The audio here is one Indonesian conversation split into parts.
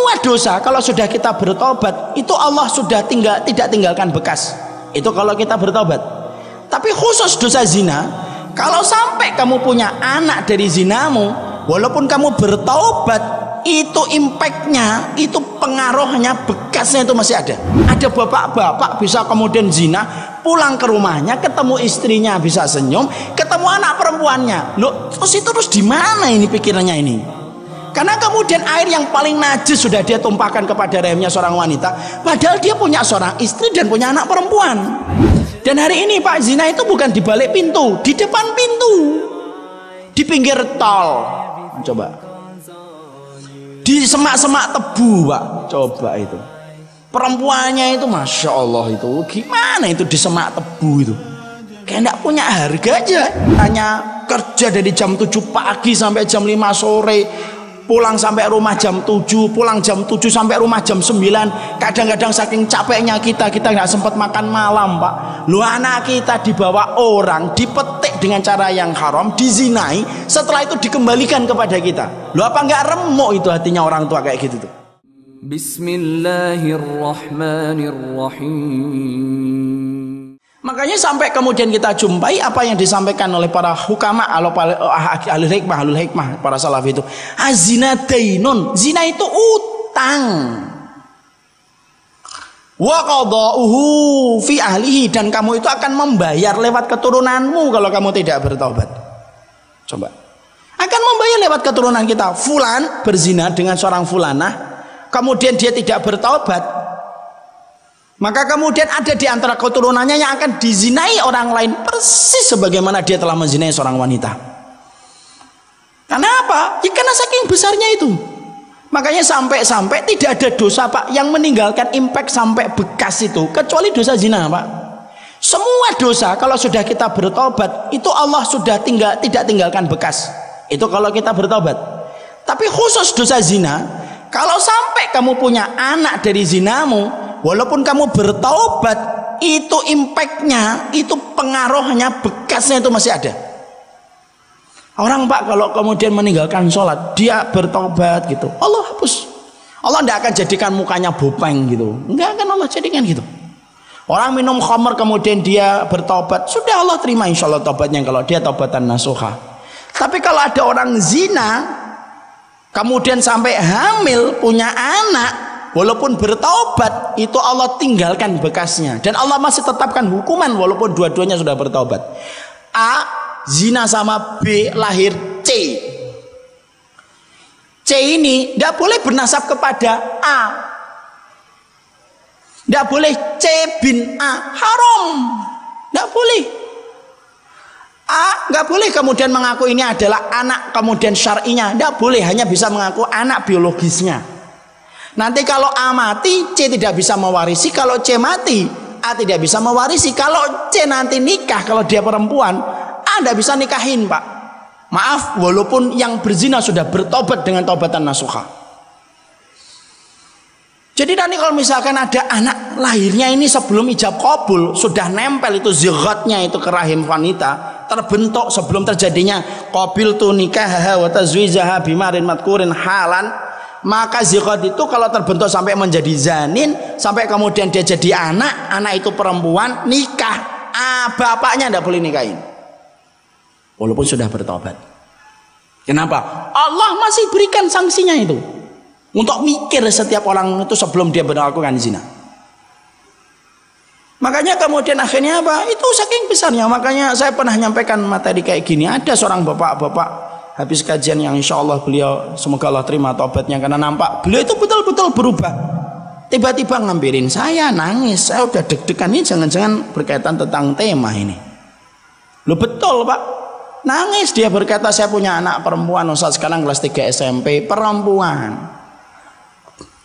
Semua dosa kalau sudah kita bertobat itu Allah sudah tidak tinggalkan bekas. Itu kalau kita bertobat. Tapi khusus dosa zina, kalau sampai kamu punya anak dari zinamu, walaupun kamu bertobat, itu impactnya, itu pengaruhnya, bekasnya itu masih ada. Ada bapak-bapak bisa kemudian zina, pulang ke rumahnya, ketemu istrinya bisa senyum, ketemu anak perempuannya. Loh, terus di mana ini pikirannya ini? Karena kemudian air yang paling najis sudah dia tumpahkan kepada rahimnya seorang wanita, padahal dia punya seorang istri dan punya anak perempuan. Dan hari ini Pak, zina itu bukan di balik pintu, di depan pintu, di pinggir tol. Coba di semak-semak tebu Pak, coba itu perempuannya itu Masya Allah, itu gimana itu di semak tebu itu, kayak gak punya harga aja. Hanya kerja dari jam 7 pagi sampai jam 5 sore, pulang sampai rumah jam 7, pulang jam 7 sampai rumah jam 9. Kadang-kadang saking capeknya kita nggak sempat makan malam Pak. Lu anak kita dibawa orang, dipetik dengan cara yang haram, dizinai, setelah itu dikembalikan kepada kita. Lu apa nggak remuk itu hatinya orang tua kayak gitu tuh? Bismillahirrahmanirrahim. Makanya sampai kemudian kita jumpai apa yang disampaikan oleh para hukama, ahli hikmah, para salaf itu, azina dainun, zina itu utang, wa qada'uhu fi ahlihi, dan kamu itu akan membayar lewat keturunanmu kalau kamu tidak bertobat. Coba, akan membayar lewat keturunan kita. Fulan berzina dengan seorang fulanah, kemudian dia tidak bertobat, maka kemudian ada di antara keturunannya yang akan dizinai orang lain persis sebagaimana dia telah menzinai seorang wanita. Kenapa? Ya karena saking besarnya itu. Makanya sampai tidak ada dosa Pak yang meninggalkan impact sampai bekas itu, kecuali dosa zina Pak. Semua dosa kalau sudah kita bertobat itu Allah sudah tidak tinggalkan bekas. Itu kalau kita bertobat. Tapi khusus dosa zina, kalau sampai kamu punya anak dari zinamu, walaupun kamu bertaubat, itu impactnya, itu pengaruhnya, bekasnya itu masih ada. Orang Pak kalau kemudian meninggalkan sholat, dia bertobat gitu, Allah hapus. Allah tidak akan jadikan mukanya bopeng gitu, enggak akan Allah jadikan gitu. Orang minum khamr kemudian dia bertobat, sudah Allah terima insya Allah tobatnya kalau dia tobatan nasuha. Tapi kalau ada orang zina kemudian sampai hamil, punya anak, walaupun bertaubat, itu Allah tinggalkan bekasnya, dan Allah masih tetapkan hukuman walaupun dua-duanya sudah bertaubat. A zina sama B lahir C. C ini tidak boleh bernasab kepada A, tidak boleh C bin A, haram, tidak boleh. A nggak boleh kemudian mengaku ini adalah anak kemudian syar'inya, tidak boleh, hanya bisa mengaku anak biologisnya. Nanti kalau A mati, C tidak bisa mewarisi. Kalau C mati, A tidak bisa mewarisi. Kalau C nanti nikah, kalau dia perempuan, A tidak bisa nikahin Pak. Maaf, walaupun yang berzina sudah bertobat dengan tobatan nasuha. Jadi nanti kalau misalkan ada anak lahirnya ini sebelum ijab qabul, sudah nempel itu zighatnya itu ke rahim wanita, terbentuk sebelum terjadinya qabil tu nikah wa tazwijaha bimarin madkurin halan, maka zighat itu kalau terbentuk sampai menjadi zanin, sampai kemudian dia jadi anak itu perempuan, nikah, bapaknya tidak boleh nikahin walaupun sudah bertobat. Kenapa? Allah masih berikan sanksinya itu untuk mikir setiap orang itu sebelum dia melakukan zina. Makanya kemudian akhirnya apa? Itu saking besarnya. Makanya saya pernah nyampaikan materi kayak gini. Ada seorang bapak-bapak habis kajian yang insya Allah beliau, semoga Allah terima tobatnya, karena nampak beliau itu betul-betul berubah. Tiba-tiba ngambilin saya, nangis. Saya udah deg-degan, ini jangan-jangan berkaitan tentang tema ini. Loh betul Pak, nangis dia berkata, saya punya anak perempuan Ustaz, sekarang kelas 3 SMP, perempuan.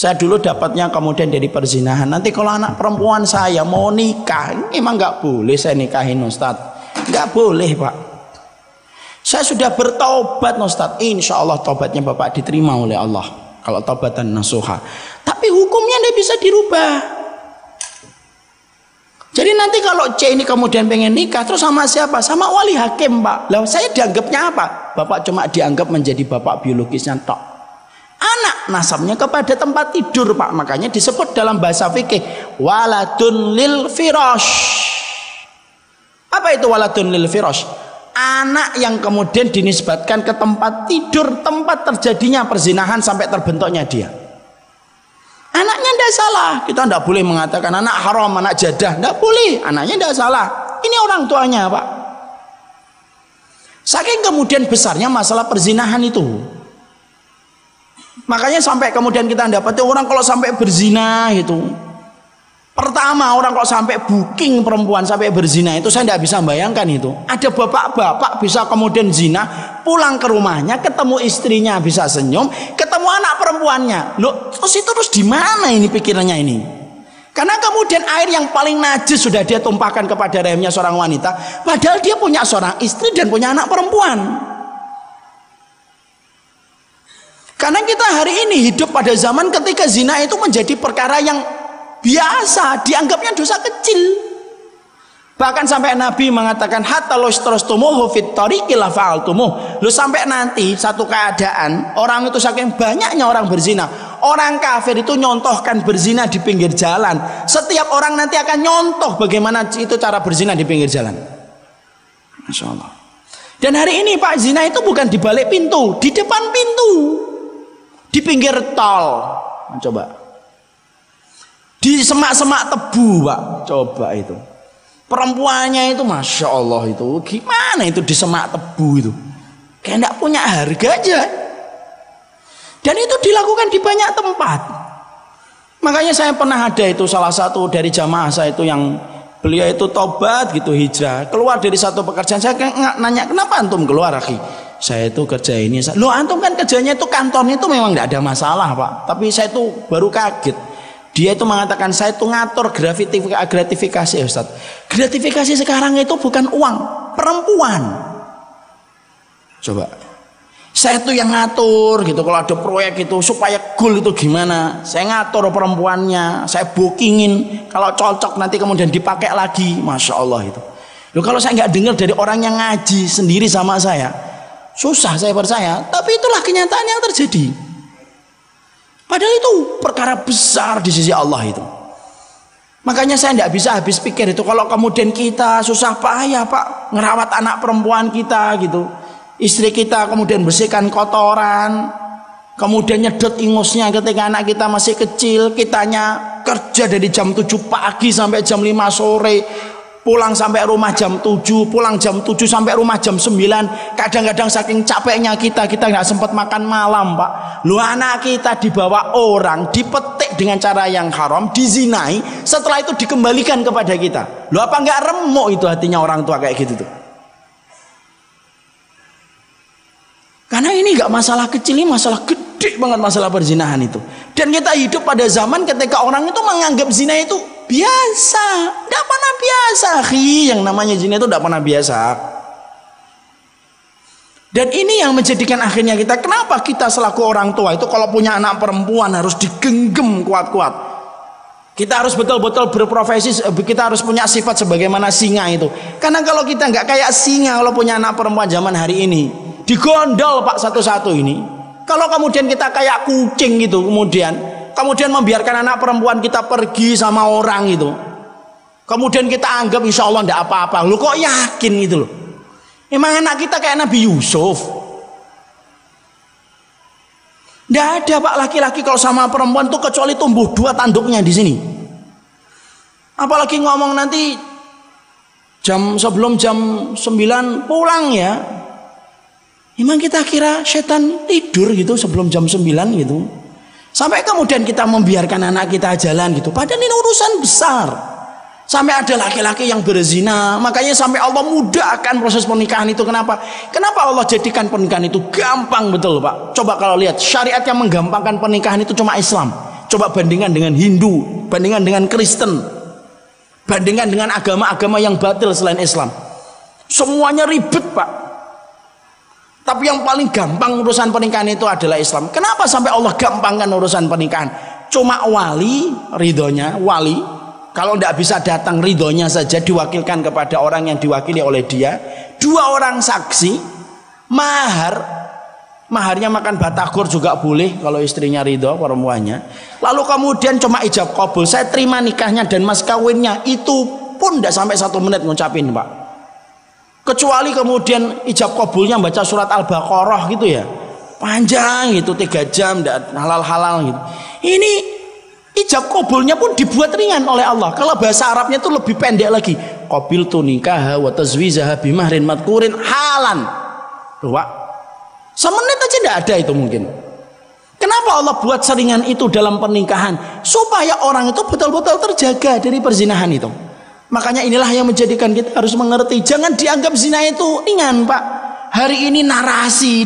Saya dulu dapatnya kemudian dari perzinahan. Nanti kalau anak perempuan saya mau nikah, emang nggak boleh saya nikahin Ustaz? Nggak boleh Pak. Saya sudah bertaubat Ustaz, insya Allah taubatnya Bapak diterima oleh Allah kalau taubatan nasuha. Tapi hukumnya tidak bisa dirubah. Jadi nanti kalau C ini kemudian pengen nikah, terus sama siapa? Sama wali hakim Pak. Lah saya dianggapnya apa? Bapak cuma dianggap menjadi bapak biologisnya tok. Anak nasabnya kepada tempat tidur, Pak. Makanya disebut dalam bahasa fikih waladun lil firash. Apa itu waladun lil firash? Anak yang kemudian dinisbatkan ke tempat tidur, tempat terjadinya perzinahan sampai terbentuknya dia. Anaknya tidak salah. Kita tidak boleh mengatakan anak haram, anak jadah. Tidak boleh. Anaknya tidak salah. Ini orang tuanya, Pak. Saking kemudian besarnya masalah perzinahan itu. Makanya sampai kemudian kita dapati orang kalau sampai berzina itu, pertama orang kalau sampai booking perempuan sampai berzina itu, saya tidak bisa bayangkan itu. Ada bapak-bapak bisa kemudian zina, pulang ke rumahnya, ketemu istrinya bisa senyum, ketemu anak perempuannya. Loh, terus di mana ini pikirannya ini? Karena kemudian air yang paling najis sudah dia tumpahkan kepada rahimnya seorang wanita, padahal dia punya seorang istri dan punya anak perempuan. Karena kita hari ini hidup pada zaman ketika zina itu menjadi perkara yang biasa, dianggapnya dosa kecil. Bahkan sampai Nabi mengatakan hatta lostostumuhu fit tariqi la fa'altumuh. Lu sampai nanti satu keadaan orang itu saking banyaknya orang berzina, orang kafir itu nyontohkan berzina di pinggir jalan. Setiap orang nanti akan nyontoh bagaimana itu cara berzina di pinggir jalan. Masya Allah. Dan hari ini Pak, zina itu bukan di balik pintu, di depan pintu. Di pinggir tol, coba di semak-semak tebu, Pak, coba itu perempuannya itu, Masya Allah, itu gimana itu di semak tebu itu, kayak enggak punya harga aja. Dan itu dilakukan di banyak tempat. Makanya saya pernah ada itu salah satu dari jamaah saya itu yang beliau itu tobat gitu, hijrah, keluar dari satu pekerjaan. Saya nanya, kenapa antum keluar, akhi? Saya itu kerja ini. Loh, antum kan kerjanya itu kantornya itu memang tidak ada masalah, Pak. Tapi saya itu baru kaget. Dia itu mengatakan saya itu ngatur gratifikasi, Ustaz. Gratifikasi sekarang itu bukan uang, perempuan. Coba. Saya itu yang ngatur gitu. Kalau ada proyek itu supaya goal itu gimana, saya ngatur perempuannya, saya bookingin. Kalau cocok nanti kemudian dipakai lagi, Masya Allah itu. Loh, kalau saya nggak dengar dari orang yang ngaji sendiri sama saya, susah saya percaya, tapi itulah kenyataan yang terjadi. Padahal itu perkara besar di sisi Allah itu. Makanya saya tidak bisa habis pikir itu kalau kemudian kita susah payah, Pak, ngerawat anak perempuan kita gitu, istri kita kemudian bersihkan kotoran, kemudian nyedot ingusnya ketika anak kita masih kecil, kitanya kerja dari jam 7 pagi sampai jam 5 sore, pulang sampai rumah jam 7, pulang jam 7 sampai rumah jam 9. Kadang-kadang saking capeknya kita nggak sempat makan malam, Pak. Lu anak kita dibawa orang, dipetik dengan cara yang haram, dizinai, setelah itu dikembalikan kepada kita. Lu apa nggak remuk itu hatinya orang tua kayak gitu tuh? Karena ini nggak masalah kecil, ini masalah gede banget, masalah perzinahan itu. Dan kita hidup pada zaman ketika orang itu menganggap zina itu biasa, tidak pernah biasa, yang namanya zina itu tidak pernah biasa. Dan ini yang menjadikan akhirnya kita, kenapa kita selaku orang tua itu kalau punya anak perempuan harus digenggam kuat-kuat. Kita harus betul-betul berprofesi, kita harus punya sifat sebagaimana singa itu. Karena kalau kita nggak kayak singa kalau punya anak perempuan zaman hari ini, digondol, Pak, satu-satu ini. Kalau kemudian kita kayak kucing gitu, kemudian membiarkan anak perempuan kita pergi sama orang itu, kemudian kita anggap insya Allah tidak apa-apa. Lu kok yakin gitu loh? Emang anak kita kayak Nabi Yusuf? Tidak ada, Pak, laki-laki kalau sama perempuan tuh kecuali tumbuh 2 tanduknya di sini. Apalagi ngomong nanti sebelum jam 9 pulang ya. Emang kita kira setan tidur gitu sebelum jam 9 gitu? Sampai kemudian kita membiarkan anak kita jalan gitu. Padahal ini urusan besar. Sampai ada laki-laki yang berzina. Makanya sampai Allah mudahkan proses pernikahan itu. Kenapa? Kenapa Allah jadikan pernikahan itu gampang betul, Pak? Coba kalau lihat syariat yang menggampangkan pernikahan itu cuma Islam. Coba bandingkan dengan Hindu, bandingkan dengan Kristen, bandingkan dengan agama-agama yang batil selain Islam. Semuanya ribet, Pak. Tapi yang paling gampang urusan pernikahan itu adalah Islam. Kenapa sampai Allah gampangkan urusan pernikahan? Cuma wali, ridhonya, wali. Kalau tidak bisa datang, ridhonya saja diwakilkan kepada orang yang diwakili oleh dia. 2 orang saksi, mahar Maharnya makan batagor juga boleh kalau istrinya ridho perempuannya. Lalu kemudian cuma ijab kabul, saya terima nikahnya dan mas kawinnya, itu pun tidak sampai 1 menit ngucapin Pak. Kecuali kemudian ijab kabulnya baca surat Al-Baqarah gitu ya, panjang gitu 3 jam dan halal-halal gitu. Ini ijab kabulnya pun dibuat ringan oleh Allah. Kalau bahasa Arabnya itu lebih pendek lagi. Qabiltu nikaha wa tazwijaha bimahrin madkurin halan. Tuh Pak, 1 menit aja tidak ada itu mungkin. Kenapa Allah buat seringan itu dalam pernikahan? Supaya orang itu betul-betul terjaga dari perzinahan itu. Makanya inilah yang menjadikan kita harus mengerti, jangan dianggap zina itu ringan Pak. Hari ini narasi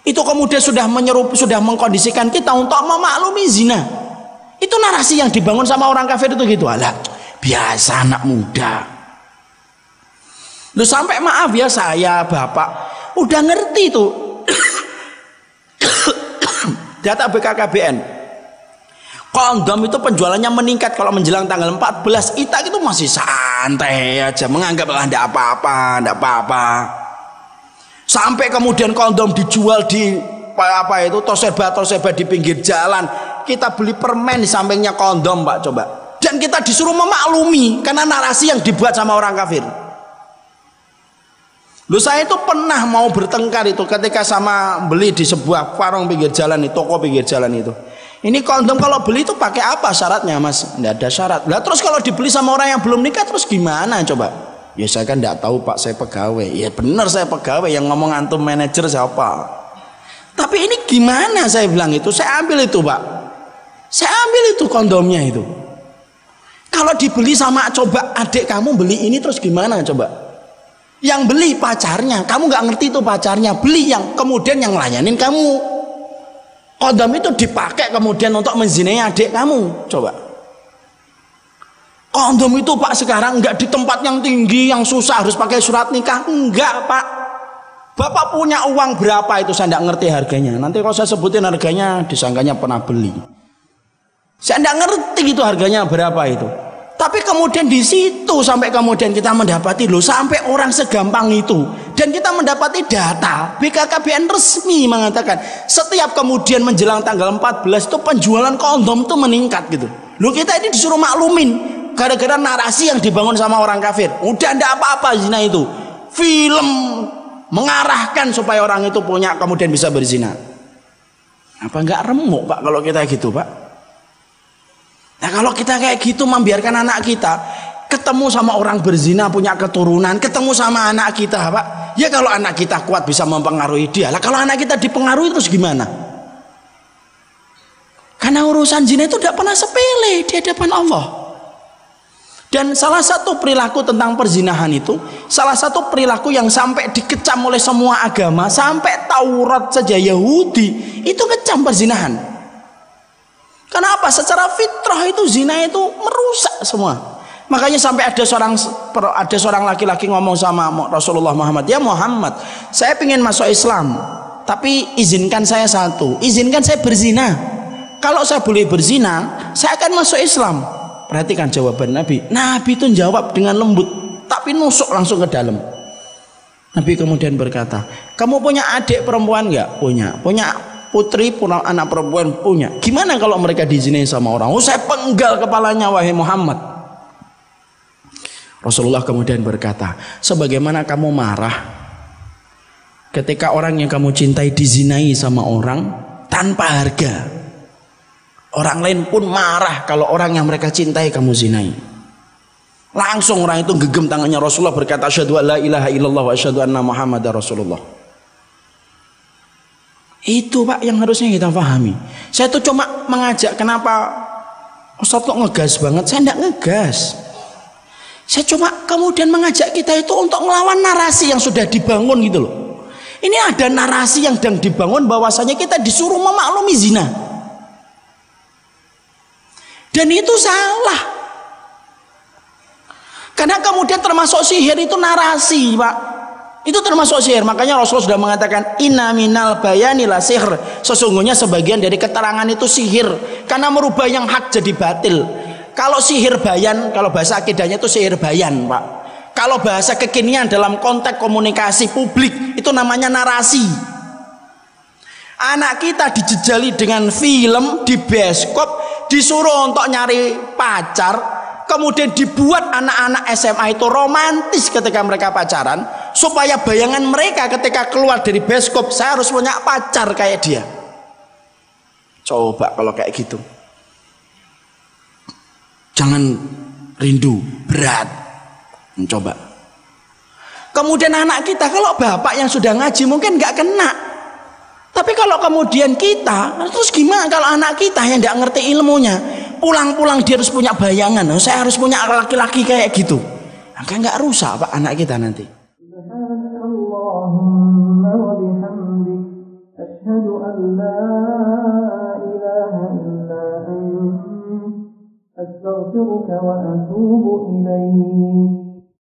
itu kemudian sudah mengkondisikan kita untuk memaklumi zina. Itu narasi yang dibangun sama orang kafir itu gitu. Alah, biasa anak muda. Loh, sampai maaf ya, saya bapak udah ngerti tuh. Data BKKBN, kondom itu penjualannya meningkat kalau menjelang tanggal 14. Kita itu masih santai aja, menganggap tidak apa-apa. Sampai kemudian kondom dijual di itu toseba di pinggir jalan. Kita beli permen di sampingnya kondom Pak, coba. Dan kita disuruh memaklumi karena narasi yang dibuat sama orang kafir. Loh, saya itu pernah mau bertengkar itu ketika sama beli di sebuah warung pinggir jalan, di toko pinggir jalan itu. Ini kondom kalau beli itu pakai apa syaratnya Mas? Tidak ada syarat. Lah terus kalau dibeli sama orang yang belum nikah terus gimana coba? Ya saya kan tidak tahu Pak, saya pegawai. Ya benar saya pegawai, yang ngomong antum manajer siapa? Tapi ini gimana, saya bilang itu, saya ambil itu Pak. Saya ambil itu kondomnya itu. Kalau dibeli sama, coba adik kamu beli ini terus gimana coba? Yang beli pacarnya, kamu nggak ngerti itu pacarnya, beli yang kemudian yang ngelayanin kamu. Kondom itu dipakai kemudian untuk menzinai adik kamu, coba. Kondom itu Pak sekarang nggak di tempat yang tinggi, yang susah harus pakai surat nikah, enggak Pak. Bapak punya uang berapa itu saya nggak ngerti harganya. Nanti kalau saya sebutin harganya disangkanya pernah beli. Saya nggak ngerti itu harganya berapa itu. Tapi kemudian di situ sampai kemudian kita mendapati loh, sampai orang segampang itu. Dan kita mendapati data BKKBN resmi mengatakan setiap kemudian menjelang tanggal 14 itu penjualan kondom itu meningkat gitu. Loh, kita ini disuruh maklumin gara-gara narasi yang dibangun sama orang kafir. Udah ndak apa-apa zina itu. Film mengarahkan supaya orang itu punya kemudian bisa berzina. Apa enggak remuk Pak kalau kita gitu Pak? Nah kalau kita kayak gitu membiarkan anak kita ketemu sama orang berzina punya keturunan, ketemu sama anak kita Pak, ya kalau anak kita kuat bisa mempengaruhi dia lah. Kalau anak kita dipengaruhi terus gimana? Karena urusan zina itu tidak pernah sepele di hadapan Allah. Dan salah satu perilaku tentang perzinahan itu, salah satu perilaku yang sampai dikecam oleh semua agama, sampai Taurat saja Yahudi itu kecam perzinahan. Kenapa? Secara fitrah itu zina itu merusak semua. Makanya sampai ada seorang laki-laki ngomong sama Rasulullah Muhammad, ya Muhammad, saya ingin masuk Islam, tapi izinkan saya satu, izinkan saya berzina. Kalau saya boleh berzina, saya akan masuk Islam. Perhatikan jawaban Nabi. Nabi itu jawab dengan lembut, tapi nusuk langsung ke dalam. Nabi kemudian berkata, kamu punya adik perempuan nggak? Punya. Punya putri, punya anak perempuan? Punya. Gimana kalau mereka dizinai sama orang? Oh, saya penggal kepalanya wahai Muhammad. Rasulullah kemudian berkata, sebagaimana kamu marah ketika orang yang kamu cintai dizinai sama orang tanpa harga, orang lain pun marah kalau orang yang mereka cintai kamu zinai. Langsung orang itu genggam tangannya Rasulullah berkata, asyhadu an la ilaha illallah wa asyhadu anna Muhammadar Rasulullah. Itu Pak yang harusnya kita pahami. Saya tuh cuma mengajak, kenapa Ustaz kok ngegas banget? Saya enggak ngegas. Saya cuma kemudian mengajak kita itu untuk melawan narasi yang sudah dibangun gitu loh. Ini ada narasi yang sedang dibangun bahwasanya kita disuruh memaklumi zina. Dan itu salah. Karena kemudian termasuk sihir itu narasi Pak. Itu termasuk sihir. Makanya Rasulullah sudah mengatakan inna minal bayani la sihr. Sesungguhnya sebagian dari keterangan itu sihir, karena merubah yang hak jadi batil. Kalau sihir bayan, kalau bahasa akidahnya itu sihir bayan Pak. Kalau bahasa kekinian dalam konteks komunikasi publik itu namanya narasi. Anak kita dijejali dengan film di bioskop, disuruh untuk nyari pacar, kemudian dibuat anak-anak SMA itu romantis ketika mereka pacaran, supaya bayangan mereka ketika keluar dari bioskop, saya harus punya pacar kayak dia. Coba kalau kayak gitu, jangan rindu, berat. Mencoba. Kemudian anak kita, kalau bapak yang sudah ngaji mungkin nggak kena. Tapi kalau kemudian kita, terus gimana kalau anak kita yang nggak ngerti ilmunya, pulang-pulang dia harus punya bayangan, saya harus punya laki-laki kayak gitu. Maka nggak rusak pak anak kita nanti. Subhanallahumma wa bihamdik, asyhadu an la ilaha illa anta, astaghfiruka wa atubu ilaik.